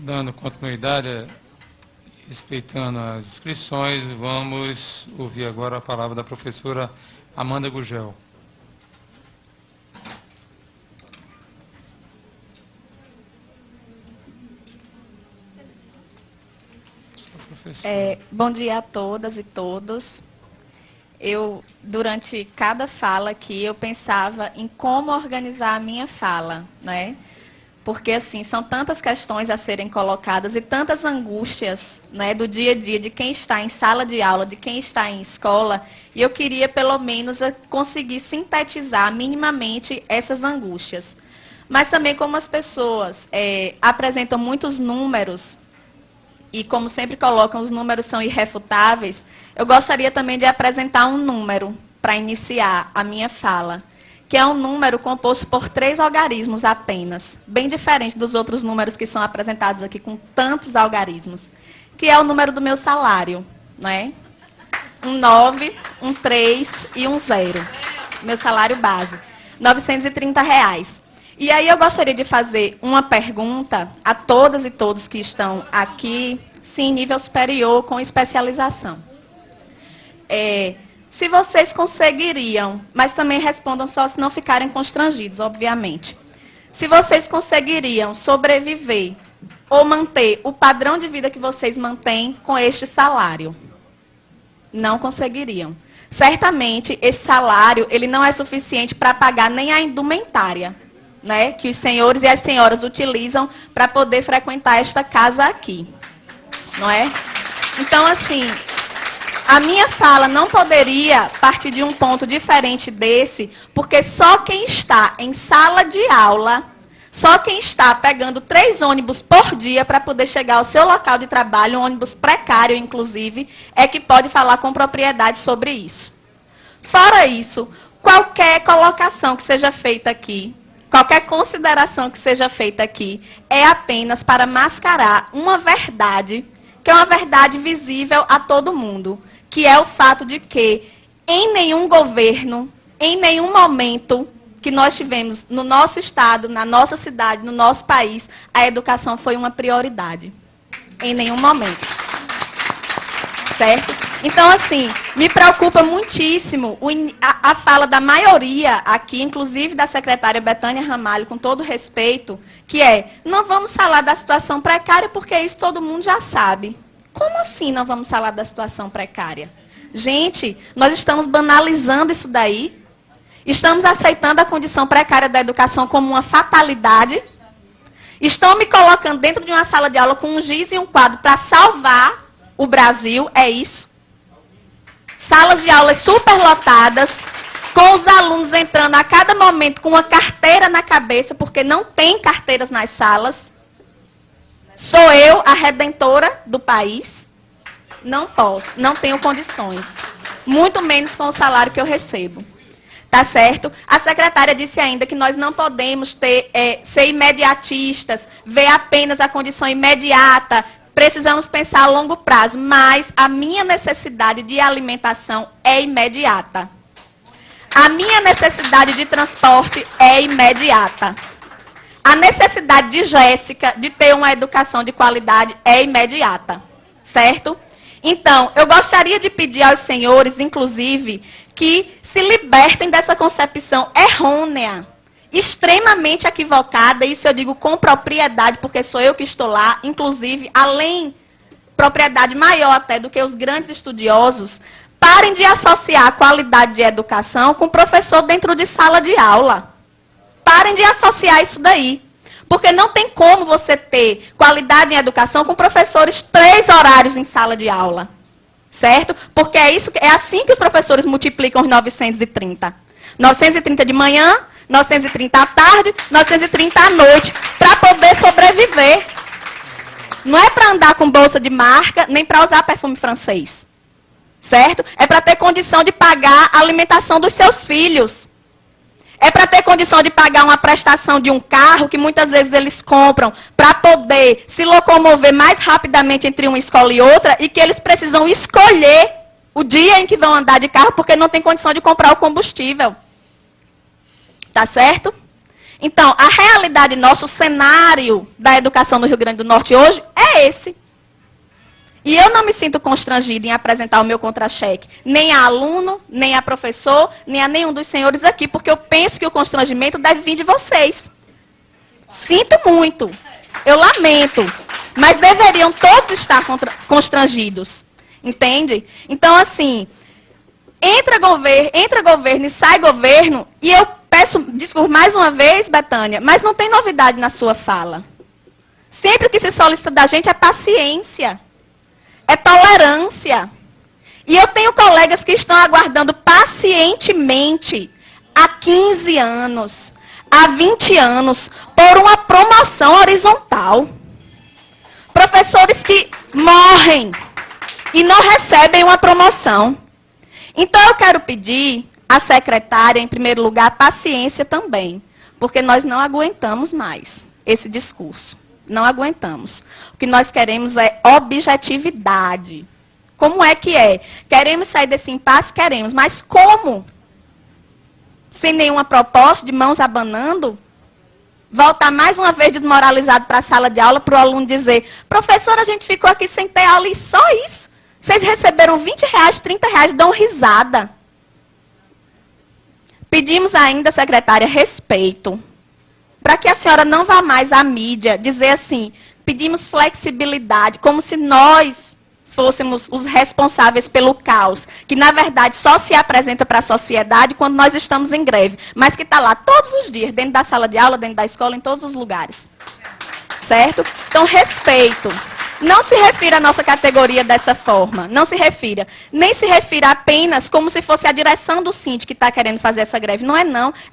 Dando continuidade, respeitando as inscrições, vamos ouvir agora a palavra da professora Amanda Gugel. Bom dia a todas e todos. Durante cada fala aqui, eu pensava em como organizar a minha fala, né? Porque, assim, são tantas questões a serem colocadas e tantas angústias, né, do dia a dia, de quem está em sala de aula, de quem está em escola, e eu queria, pelo menos, conseguir sintetizar minimamente essas angústias. Mas também, como as pessoas apresentam muitos números, e como sempre colocam, os números são irrefutáveis, eu gostaria também de apresentar um número para iniciar a minha fala, que é um número composto por 3 algarismos apenas, bem diferente dos outros números que são apresentados aqui com tantos algarismos, que é o número do meu salário, né? Um 9, um 3 e um 0. Meu salário base, R$930. E aí eu gostaria de fazer uma pergunta a todas e todos que estão aqui, sim, em nível superior, com especialização. Se vocês conseguiriam, mas também respondam só se não ficarem constrangidos, obviamente. Se vocês conseguiriam sobreviver ou manter o padrão de vida que vocês mantêm com este salário? Não conseguiriam. Certamente, esse salário ele não é suficiente para pagar nem a indumentária, né, que os senhores e as senhoras utilizam para poder frequentar esta casa aqui, não é? Então, assim, a minha fala não poderia partir de um ponto diferente desse, porque só quem está em sala de aula, só quem está pegando 3 ônibus por dia para poder chegar ao seu local de trabalho, um ônibus precário, inclusive, é que pode falar com propriedade sobre isso. Fora isso, qualquer colocação que seja feita aqui, qualquer consideração que seja feita aqui é apenas para mascarar uma verdade, que é uma verdade visível a todo mundo, que é o fato de que em nenhum governo, em nenhum momento que nós tivemos no nosso estado, na nossa cidade, no nosso país, a educação foi uma prioridade. Em nenhum momento. Certo? Então, assim, me preocupa muitíssimo a fala da maioria aqui, inclusive da secretária Betânia Ramalho, com todo respeito, que é, não vamos falar da situação precária porque isso todo mundo já sabe. Como assim não vamos falar da situação precária? Gente, nós estamos banalizando isso daí. Estamos aceitando a condição precária da educação como uma fatalidade. Estão me colocando dentro de uma sala de aula com um giz e um quadro para salvar o Brasil, é isso. Salas de aulas superlotadas, com os alunos entrando a cada momento com uma carteira na cabeça, porque não tem carteiras nas salas. Sou eu a redentora do país? Não posso, não tenho condições. Muito menos com o salário que eu recebo. Tá certo? A secretária disse ainda que nós não podemos ser imediatistas, ver apenas a condição imediata, precisamos pensar a longo prazo, mas a minha necessidade de alimentação é imediata. A minha necessidade de transporte é imediata. A necessidade de Jéssica de ter uma educação de qualidade é imediata. Certo? Então, eu gostaria de pedir aos senhores, inclusive, que se libertem dessa concepção errônea, extremamente equivocada, isso eu digo com propriedade, porque sou eu que estou lá, inclusive, além, propriedade maior até do que os grandes estudiosos, parem de associar a qualidade de educação com professor dentro de sala de aula. Parem de associar isso daí. Porque não tem como você ter qualidade em educação com professores 3 horários em sala de aula. Certo? Porque é assim que os professores multiplicam os 930. 930 de manhã, 930 à tarde, 930 à noite, para poder sobreviver. Não é para andar com bolsa de marca, nem para usar perfume francês. Certo? É para ter condição de pagar a alimentação dos seus filhos. É para ter condição de pagar uma prestação de um carro que muitas vezes eles compram para poder se locomover mais rapidamente entre uma escola e outra e que eles precisam escolher o dia em que vão andar de carro porque não tem condição de comprar o combustível. Tá certo? Então, a realidade nosso, o cenário da educação no Rio Grande do Norte hoje é esse. E eu não me sinto constrangida em apresentar o meu contra-cheque, nem a aluno, nem a professor, nem a nenhum dos senhores aqui, porque eu penso que o constrangimento deve vir de vocês. Sinto muito, eu lamento, mas deveriam todos estar constrangidos, entende? Então, assim, entra governo e sai governo, e eu peço desculpa mais uma vez, Betânia, mas não tem novidade na sua fala. Sempre que se solicita da gente é paciência. É tolerância. E eu tenho colegas que estão aguardando pacientemente há 15 anos, há 20 anos, por uma promoção horizontal. Professores que morrem e não recebem uma promoção. Então eu quero pedir à secretária, em primeiro lugar, paciência também, porque nós não aguentamos mais esse discurso. Não aguentamos. O que nós queremos é objetividade. Como é que é? Queremos sair desse impasse? Queremos. Mas como? Sem nenhuma proposta, de mãos abanando? Voltar mais uma vez desmoralizado para a sala de aula, para o aluno dizer, professora, a gente ficou aqui sem ter aula e só isso. Vocês receberam R$20, R$30, dão risada. Pedimos ainda, secretária, respeito. Para que a senhora não vá mais à mídia dizer assim, pedimos flexibilidade, como se nós fôssemos os responsáveis pelo caos, que na verdade só se apresenta para a sociedade quando nós estamos em greve, mas que está lá todos os dias, dentro da sala de aula, dentro da escola, em todos os lugares. Certo? Então, respeito. Não se refira à nossa categoria dessa forma, não se refira. Nem se refira apenas como se fosse a direção do Síndico que está querendo fazer essa greve. Não, é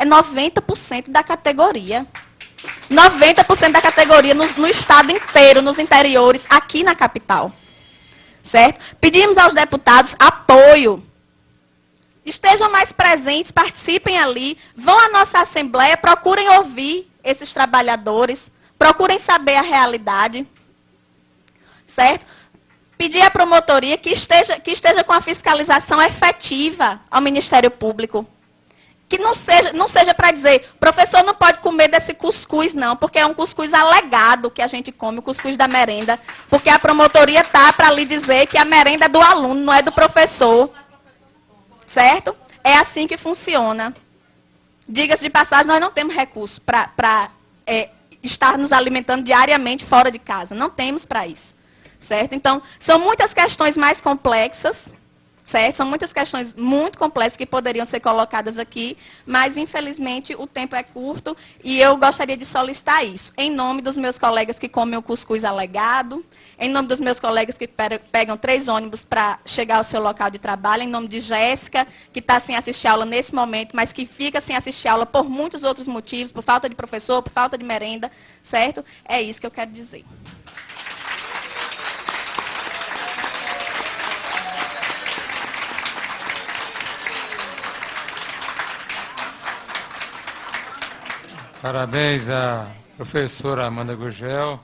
90% da categoria. 90% da categoria no estado inteiro, nos interiores, aqui na capital. Certo? Pedimos aos deputados apoio. Estejam mais presentes, participem ali, vão à nossa assembleia, procurem ouvir esses trabalhadores, procurem saber a realidade. Certo? Pedir à promotoria que esteja com a fiscalização efetiva ao Ministério Público. Que não seja para dizer, professor não pode comer desse cuscuz não, porque é um cuscuz alegado que a gente come, o cuscuz da merenda. Porque a promotoria está para lhe dizer que a merenda é do aluno, não é do professor. Certo? É assim que funciona. Diga-se de passagem, nós não temos recursos para estar nos alimentando diariamente fora de casa. Não temos para isso. Certo? Então, são muitas questões mais complexas, certo? São muitas questões muito complexas que poderiam ser colocadas aqui, mas, infelizmente, o tempo é curto e eu gostaria de solicitar isso. Em nome dos meus colegas que comem o cuscuz alegado, em nome dos meus colegas que pegam 3 ônibus para chegar ao seu local de trabalho, em nome de Jéssica, que está sem assistir aula nesse momento, mas que fica sem assistir aula por muitos outros motivos, por falta de professor, por falta de merenda, certo? É isso que eu quero dizer. Parabéns à professora Amanda Gurgel.